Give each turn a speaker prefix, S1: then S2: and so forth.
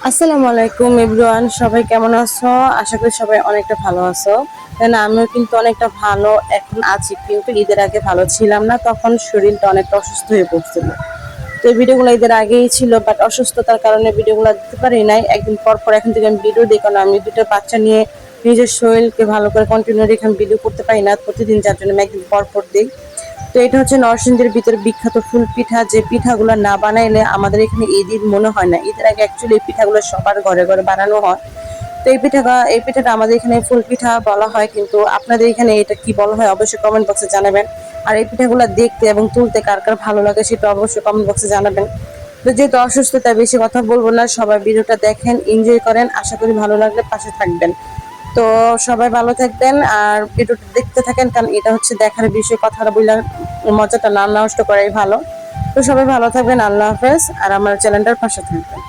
S1: আসসালামু আলাইকুম এভরিওয়ান, সবাই কেমন আছো? আশা করি সবাই অনেকটা ভালো আছো। আমিও কিন্তু অনেকটা ভালো এখন আছি, কিন্তু ঈদের আগে ভালো ছিলাম না, তখন শরীরটা অনেকটা অসুস্থ হয়ে পড়ছিল। তো এই ভিডিওগুলো ঈদের আগেই ছিল, বাট অসুস্থতার কারণে ভিডিওগুলো দিতে পারি নাই। একদিন পর পর এখন থেকে আমি ভিডিও দিই, কারণ আমি দুটো বাচ্চা নিয়ে নিজের শরীরকে ভালো করে কন্টিনিউ রেখে আমি ভিডিও করতে পারি না প্রতিদিন, যার জন্য আমি একদিন পর পর দিই। তো এটা হচ্ছে নরসিংদীর ভিতরে বিখ্যাত ফুল পিঠা, যে পিঠাগুলো না বানাইলে আমাদের এখানে ঈদ মনে হয় না। ঈদের আগে অ্যাকচুয়ালি এই পিঠাগুলো সবার ঘরে ঘরে বানানো হয়। তো এই পিঠাটা আমাদের এখানে ফুল পিঠা বলা হয়, কিন্তু আপনাদের এখানে এটা কি বলা হয় অবশ্যই কমেন্ট বক্সে জানাবেন। আর এই পিঠাগুলো দেখতে এবং তুলতে কার কার ভালো লাগে সেটা অবশ্যই কমেন্ট বক্সে জানাবেন। তো যেহেতু অসুস্থতা, বেশি কথা বলবো না, সবাই ভিডিওটা দেখেন, এনজয় করেন, আশা করি ভালো লাগলে পাশে থাকবেন। তো সবাই ভালো থাকবেন আর ভিডিওটা দেখতে থাকেন, কারণ এটা হচ্ছে দেখার বিষয়, কথাটা বললে মজাটা না নষ্ট করাই ভালো। তো সবাই ভালো থাকবেন, আল্লাহ হাফেজ, আর আমার চ্যানেলটার পাশে থাকবেন।